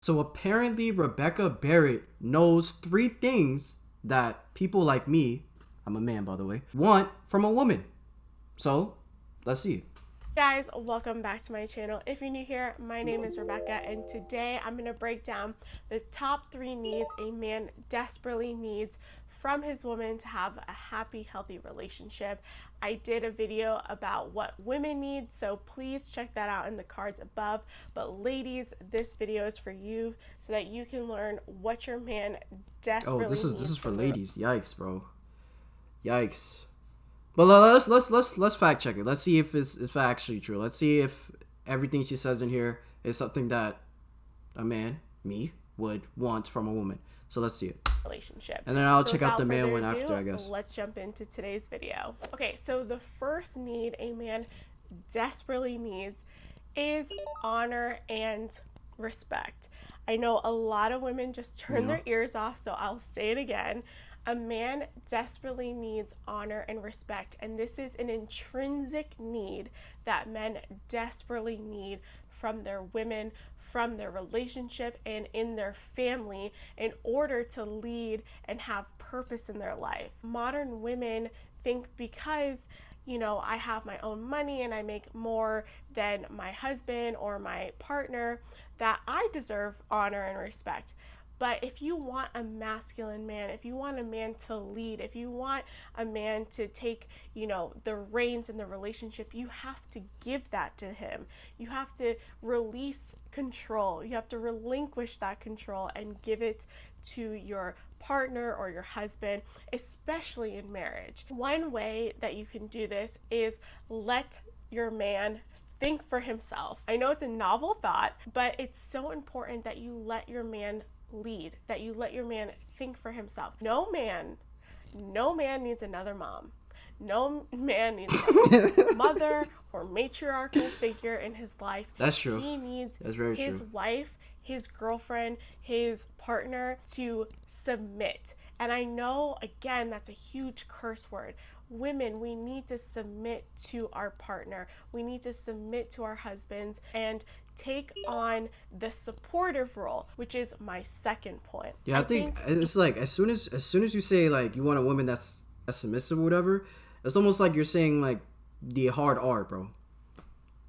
So apparently Rebecca Barrett knows 3 things that people like me, I'm a man by the way, want from a woman. So let's see it. Guys, welcome back to my channel. If you're new here, my name is Rebecca, and today I'm going to break down the top 3 needs a man desperately needs from his woman to have a happy, healthy relationship. I did a video about what women need, so please check that out in the cards above. But ladies, this video is for you so that you can learn what your man Oh, desperately needs. this is for ladies. Yikes, bro. Yikes. But let's fact check it. Let's see if it's actually true. Let's see if everything she says in here is something that a man, me, would want from a woman. So let's see it. Relationship. And then I'll So check out the without man further one ado, after, I guess. Let's jump into today's video. Okay, so the first need a man desperately needs is honor and respect. I know a lot of women just turn their ears off, so I'll say it again. A man desperately needs honor and respect, and this is an intrinsic need that men desperately need from their women, from their relationship, and in their family in order to lead and have purpose in their life. Modern women think because I have my own money and I make more than my husband or my partner, that I deserve honor and respect. But if you want a masculine man, if you want a man to lead, if you want a man to take, the reins in the relationship, you have to give that to him. You have to release control. You have to relinquish that control and give it to your partner or your husband, especially in marriage. One way that you can do this is let your man think for himself. I know it's a novel thought, but it's so important that you let your man lead, that you let your man think for himself. No man needs another mom. No man needs a mother or matriarchal figure in his life. That's true. He needs his wife, his girlfriend, his partner to submit. And I know, again, that's a huge curse word. Women, we need to submit to our partner. We need to submit to our husbands and take on the supportive role, which is my second point. Yeah, I think it's like as soon as you say like you want a woman that's submissive or whatever, it's almost like you're saying like the hard R, bro,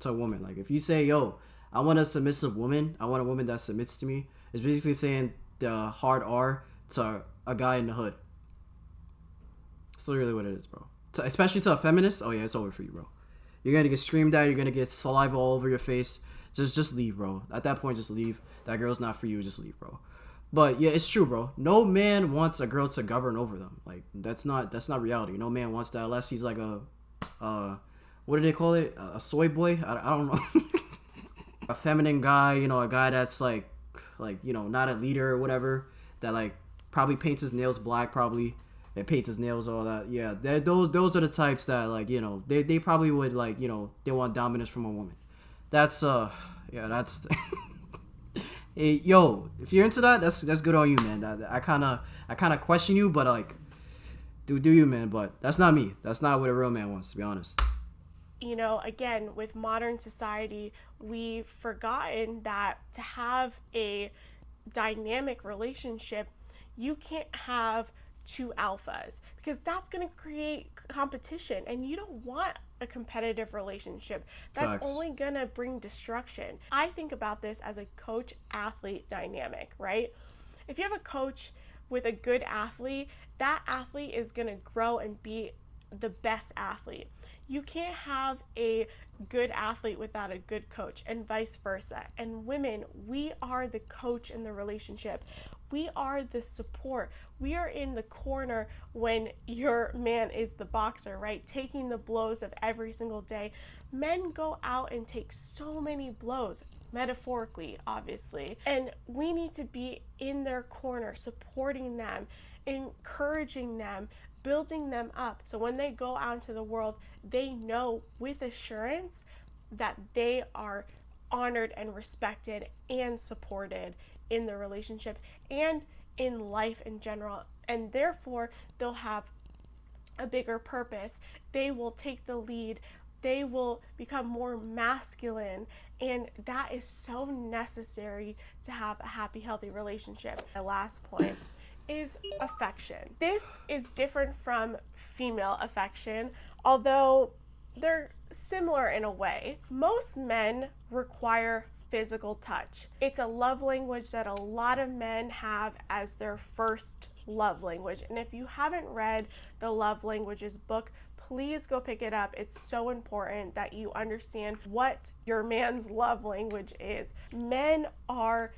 to a woman. Like if you say, yo, I want a submissive woman, I want a woman that submits to me, it's basically saying the hard R to a guy in the hood. That's literally what it is, bro. Especially to a feminist, oh yeah, it's over for you, bro. You're gonna get screamed at, you're gonna get saliva all over your face. Just leave, bro. At that point, just leave. That girl's not for you. Just leave, bro. But yeah, it's true, bro. No man wants a girl to govern over them. Like that's not reality. No man wants that unless he's like a what do they call it? A soy boy? I don't know. A feminine guy, a guy that's like not a leader or whatever. That like probably paints his nails black, probably. And paints his nails, all that. Yeah, those are the types that like they probably would like they want dominance from a woman. That's that's hey, yo, if you're into that, that's good on you, man. I kind of question you, but like do you, man, but that's not me. That's not what a real man wants, to be honest. Again, with modern society, we've forgotten that to have a dynamic relationship, you can't have 2 alphas because that's going to create competition, and you don't want a competitive relationship. That's Facts. only going to bring destruction. I think about this as a coach athlete dynamic, right? If you have a coach with a good athlete, that athlete is going to grow and be the best athlete. You can't have a good athlete without a good coach, and vice versa. And women, we are the coach in the relationship. We are the support. We are in the corner when your man is the boxer, right? Taking the blows of every single day. Men go out and take so many blows, metaphorically, obviously. And we need to be in their corner, supporting them, encouraging them, building them up. So when they go out into the world, they know with assurance that they are honored and respected and supported in the relationship and in life in general. And therefore, they'll have a bigger purpose. They will take the lead they will become more masculine, and that is so necessary to have a happy, healthy relationship. My last point is affection. This is different from female affection, although they're similar in a way. Most men require physical touch. It's a love language that a lot of men have as their first love language. And if you haven't read the Love Languages book, please go pick it up. It's so important that you understand what your man's love language is. Men are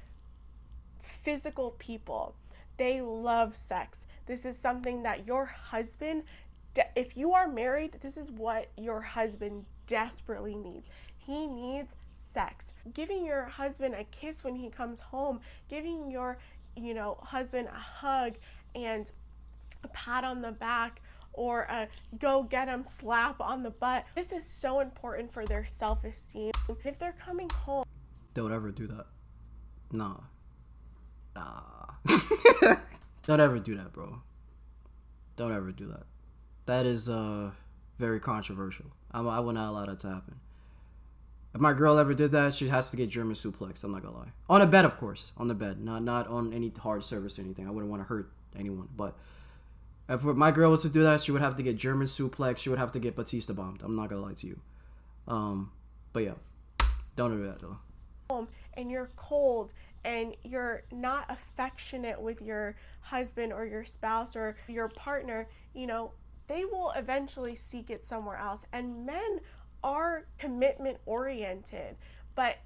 physical people. They love sex. This is something that your husband, if you are married, this is what your husband desperately needs. He needs sex. Giving your husband a kiss when he comes home, giving your, husband a hug and a pat on the back, or a go get him slap on the butt. This is so important for their self-esteem. If they're coming home, don't ever do that. Nah. Don't ever do that, bro. Don't ever do that. That is very controversial. I will not allow that to happen. If my girl ever did that, she has to get German suplex. I'm not gonna lie. On a bed, of course. On the bed, not on any hard surface or anything. I wouldn't want to hurt anyone. But if my girl was to do that, she would have to get German suplex. She would have to get Batista bombed. I'm not gonna lie to you. But yeah, don't do that though. And you're cold and you're not affectionate with your husband or your spouse or your partner, they will eventually seek it somewhere else. And men are commitment oriented, but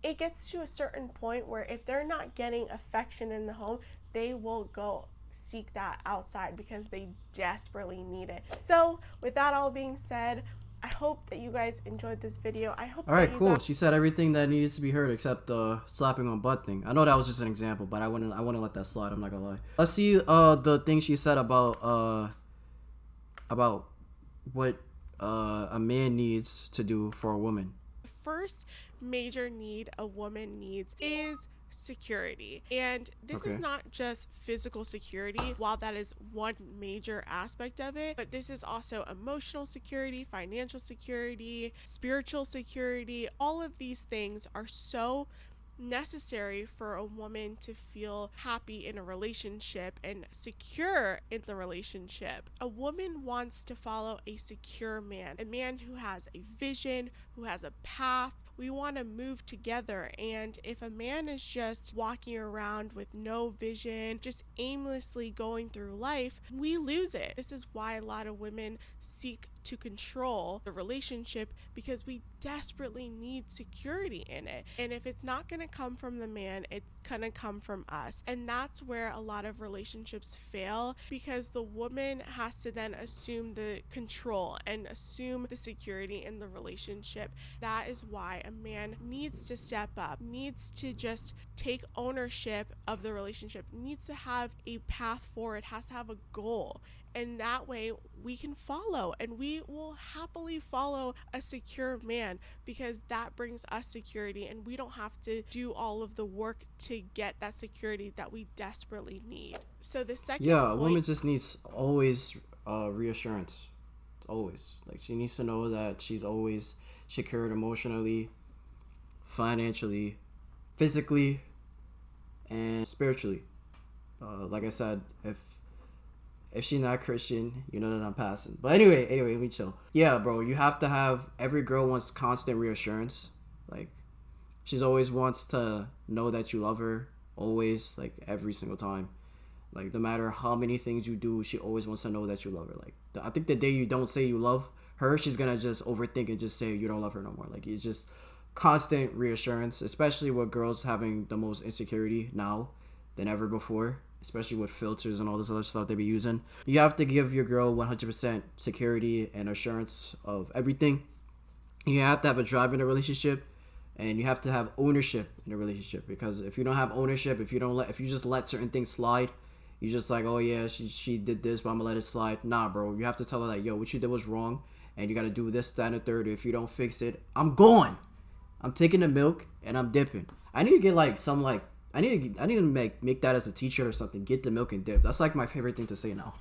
it gets to a certain point where if they're not getting affection in the home, they will go seek that outside because they desperately need it. So with that all being said, I hope that you guys enjoyed this video. All right, cool. She said everything that needed to be heard except the slapping on butt thing. I know that was just an example, but I wouldn't let that slide. I'm not gonna lie. Let's see the thing she said about what a man needs to do for a woman. The first major need a woman needs is security, and this is not just physical security, while that is one major aspect of it, but this is also emotional security, financial security, spiritual security. All of these things are so necessary for a woman to feel happy in a relationship and secure in the relationship. A woman wants to follow a secure man, a man who has a vision, who has a path. We want to move together, and if a man is just walking around with no vision, just aimlessly going through life, we lose it. This is why a lot of women seek to control the relationship, because we desperately need security in it. And if it's not going to come from the man, it's going to come from us. And that's where a lot of relationships fail, because the woman has to then assume the control and assume the security in the relationship. That is why a man needs to step up, needs to just take ownership of the relationship, needs to have a path forward, has to have a goal. And that way we can follow, and we will happily follow a secure man, because that brings us security, and we don't have to do all of the work to get that security that we desperately need. So the second point, a woman just needs always reassurance. Always. Like, she needs to know that she's always secured emotionally, financially, physically, and spiritually. Like I said, if she's not Christian, you know that I'm passing. But anyway, let me chill. Yeah, bro, you have to have, every girl wants constant reassurance. Like, she's always wants to know that you love her, always, like, every single time. Like, no matter how many things you do, she always wants to know that you love her. Like, I think the day you don't say you love her, she's gonna just overthink and just say you don't love her no more. Like, it's just constant reassurance, especially with girls having the most insecurity now than ever before, especially with filters and all this other stuff they be using. You have to give your girl 100% security and assurance of everything. You have to have a drive in a relationship, and you have to have ownership in a relationship, because if you don't have ownership, if you just let certain things slide, you just like, oh yeah, she did this, but I'm gonna let it slide. Nah, bro, you have to tell her like, yo, what you did was wrong, and you gotta do this, that, and the third. If you don't fix it, I'm gone. I'm taking the milk and I'm dipping. I need to get like some like I need to make that as a t-shirt or something. Get the milk and dip. That's like my favorite thing to say now.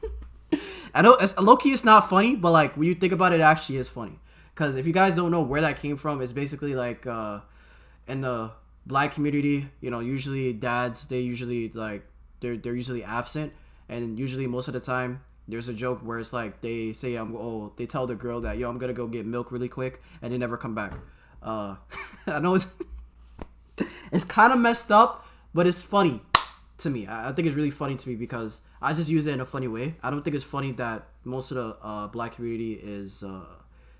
I know low key it's not funny, but like when you think about it, it actually is funny. Because if you guys don't know where that came from, it's basically like in the black community, you know, usually dads, they usually like they're usually absent, and usually most of the time there's a joke where it's like they say they tell the girl that I'm gonna go get milk really quick, and they never come back. I know it's kind of messed up, but it's funny to me. I think it's really funny to me because I just use it in a funny way. I don't think it's funny that most of the black community is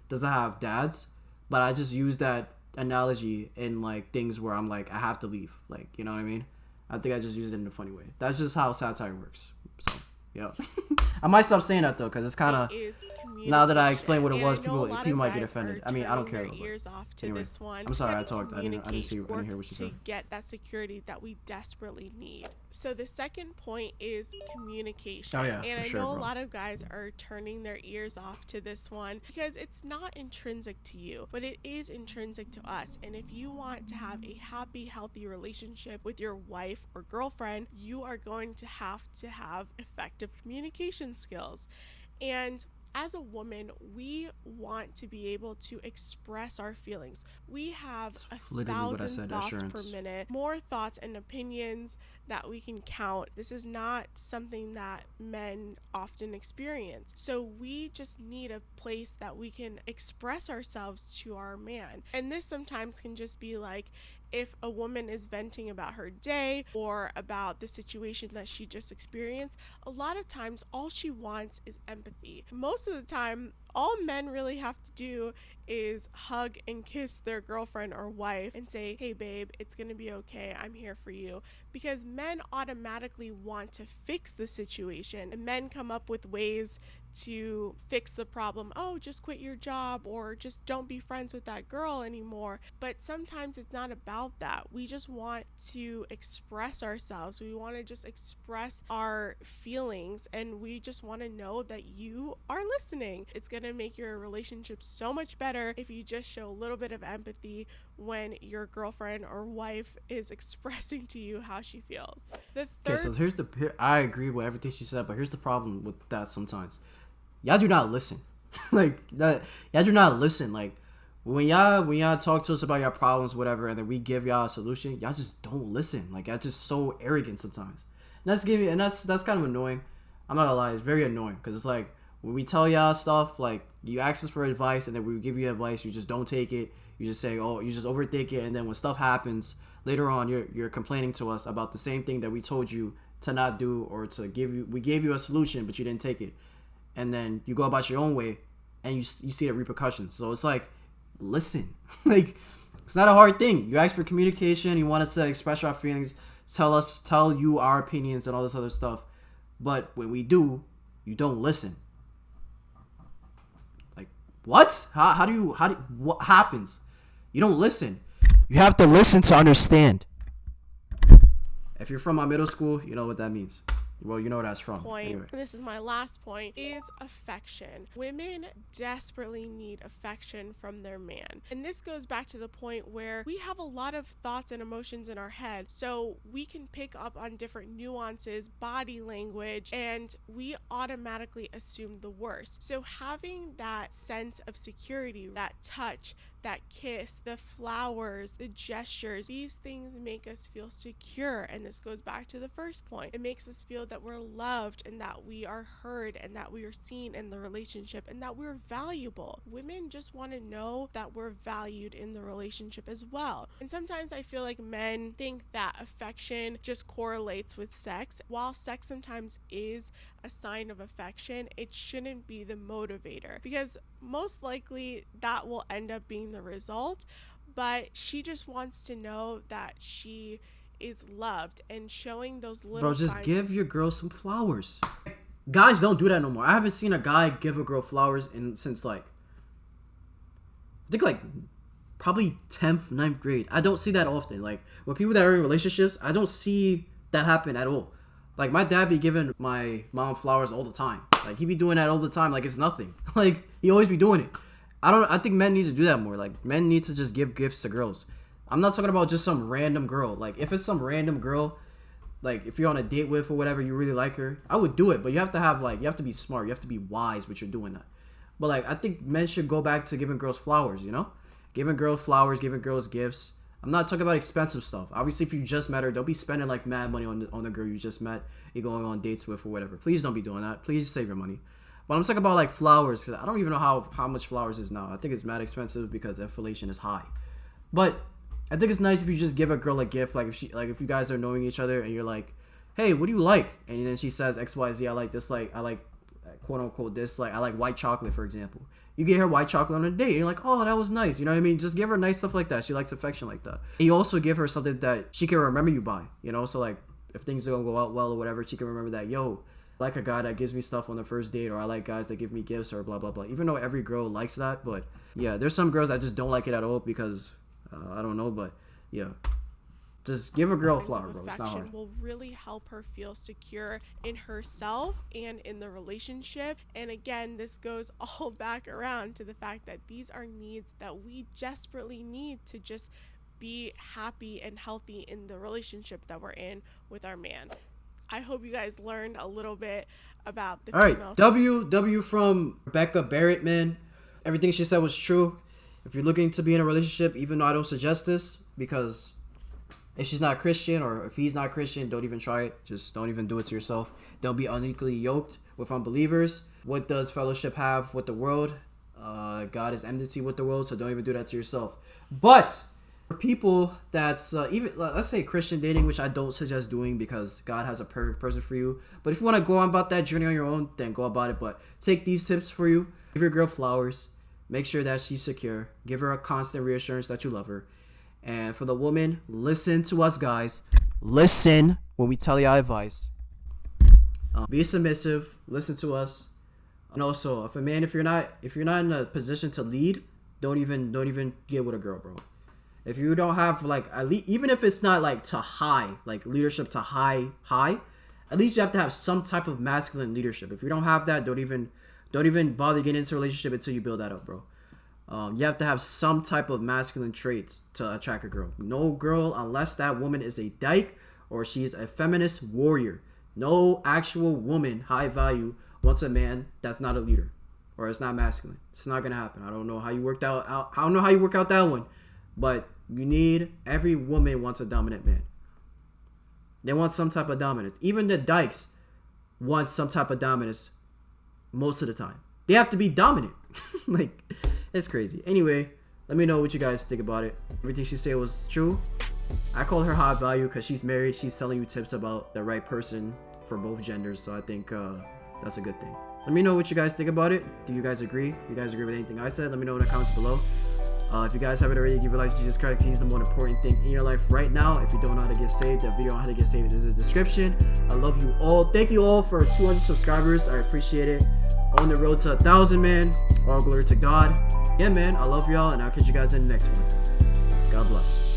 doesn't have dads, but I just use that analogy in like things where I'm like I have to leave, like, you know what I mean. I think I just use it in a funny way. That's just how satire works. So yeah. I might stop saying that though, because it's kind of, now that I explain what it was, people might get offended. I mean, I don't care though. Anyway, I'm sorry I talked. I didn't hear what you said. To get that security that we desperately need. So the second point is communication. Oh yeah, and for sure, I know bro. a lot of guys are turning their ears off to this one because it's not intrinsic to you, but it is intrinsic to us. And if you want to have a happy, healthy relationship with your wife or girlfriend, you are going to have effective communication skills. And as a woman, we want to be able to express our feelings. We have a thousand thoughts per minute, more thoughts and opinions that we can count. This is not something that men often experience. So we just need a place that we can express ourselves to our man. And this sometimes can just be like, if a woman is venting about her day or about the situation that she just experienced, a lot of times all she wants is empathy. Most of the time, all men really have to do is hug and kiss their girlfriend or wife and say, hey babe, it's gonna be okay, I'm here for you. Because men automatically want to fix the situation, and men come up with ways to fix the problem. Oh, just quit your job, or just don't be friends with that girl anymore. But sometimes it's not about that. We just want to express ourselves. We want to just express our feelings, and we just want to know that you are listening. It's going to make your relationship so much better if you just show a little bit of empathy when your girlfriend or wife is expressing to you how she feels. Okay, so I agree with everything she said, but here's the problem with that sometimes. Y'all do not listen. Like that, y'all do not listen. Like when y'all talk to us about your problems, whatever, and then we give y'all a solution, y'all just don't listen. Like y'all just so arrogant sometimes. And that's kind of annoying. I'm not gonna lie, it's very annoying because it's like when we tell y'all stuff, like you ask us for advice and then we give you advice, you just don't take it. You just say, oh, you just overthink it, and then when stuff happens later on, you're complaining to us about the same thing that we told you to not do or to give you. We gave you a solution, but you didn't take it. And then you go about your own way and you see the repercussions. So it's like, listen. Like, it's not a hard thing. You ask for communication. You want us to express our feelings, tell you our opinions and all this other stuff. But when we do, you don't listen. Like, what? What happens? You don't listen. You have to listen to understand. If you're from my middle school, you know what that means. Well, you know what that's from. Anyway. This is my last point, is affection. Women desperately need affection from their man. And this goes back to the point where we have a lot of thoughts and emotions in our head. So we can pick up on different nuances, body language, and we automatically assume the worst. So having that sense of security, that touch, that kiss, the flowers, the gestures, these things make us feel secure. And this goes back to the first point. It makes us feel that we're loved and that we are heard and that we are seen in the relationship and that we're valuable. Women just want to know that we're valued in the relationship as well. And sometimes I feel like men think that affection just correlates with sex. While sex sometimes is a sign of affection, it shouldn't be the motivator, because most likely that will end up being the result. But she just wants to know that she is loved, and showing those little just give your girl some flowers. Guys don't do that no more. I haven't seen a guy give a girl flowers since like I think like probably 10th, 9th grade. I don't see that often. Like with people that are in relationships, I don't see that happen at all. Like my dad be giving my mom flowers all the time. Like he be doing that all the time like it's nothing. Like he always be doing it. I think men need to do that more. Like men need to just give gifts to girls. I'm not talking about just some random girl. Like if it's some random girl, like if you're on a date with or whatever, you really like her, I would do it. But you have to be smart. You have to be wise when you're doing that. But like I think men should go back to giving girls flowers, you know? Giving girls flowers, giving girls gifts. I'm not talking about expensive stuff. Obviously, if you just met her, don't be spending like mad money on the girl you just met, you're going on dates with or whatever. Please don't be doing that. Please save your money. But I'm talking about like flowers, because I don't even know how much flowers is now. I think it's mad expensive because inflation is high. But I think it's nice if you just give a girl a gift, like if you guys are knowing each other and you're like, hey, what do you like? And then she says XYZ, I like this, like I like quote unquote this, like I like white chocolate, for example. You get her white chocolate on a date and you're like, oh, that was nice. You know what I mean? Just give her nice stuff like that. She likes affection like that. And you also give her something that she can remember you by, you know? So like if things are gonna go out well or whatever, she can remember that, yo, I like a guy that gives me stuff on the first date, or I like guys that give me gifts or blah blah blah. Even though every girl likes that, but yeah, there's some girls that just don't like it at all because I don't know, but yeah, just give a girl a flower, bro. It's not hard. Will really help her feel secure in herself and in the relationship. And again, this goes all back around to the fact that these are needs that we desperately need to just be happy and healthy in the relationship that we're in with our man. I hope you guys learned a little bit about the female. All right, W from Rebecca Barrett, man. Everything she said was true. If you're looking to be in a relationship, even though I don't suggest this, because if she's not Christian or if he's not Christian, don't even try it. Just don't even do it to yourself. Don't be unequally yoked with unbelievers. What does fellowship have with the world? God is enmity with the world, so don't even do that to yourself. But for people that's even, let's say Christian dating, which I don't suggest doing because God has a perfect person for you. But if you want to go on about that journey on your own, then go about it. But take these tips for you. Give your girl flowers. Make sure that she's secure. Give her a constant reassurance that you love her. And for the woman, listen to us, guys. Listen when we tell you our advice. Be submissive. Listen to us. And also, if you're not in a position to lead, don't even get with a girl, bro. If you don't have like at least, even if it's not like to high, like leadership to high, at least you have to have some type of masculine leadership. If you don't have that, don't even bother getting into a relationship until you build that up, bro. You have to have some type of masculine traits to attract a girl. No girl, unless that woman is a dyke or she's a feminist warrior. No actual woman, high value, wants a man that's not a leader or it's not masculine. It's not gonna happen. I don't know how you work out that one, but every woman wants a dominant man. They want some type of dominance. Even the dykes want some type of dominance most of the time. They have to be dominant. Like, it's crazy. Anyway, let me know what you guys think about it. Everything she said was true. I call her high value because she's married. She's telling you tips about the right person for both genders. So I think that's a good thing. Let me know what you guys think about it. Do you guys agree? Do you guys agree with anything I said? Let me know in the comments below. If you guys haven't already, give your life to Jesus Christ. He's the more important thing in your life right now. If you don't know how to get saved, the video on how to get saved is in the description. I love you all. Thank you all for 200 subscribers. I appreciate it. On the road to 1,000, man. All glory to God. Yeah, man. I love y'all, and I'll catch you guys in the next one. God bless.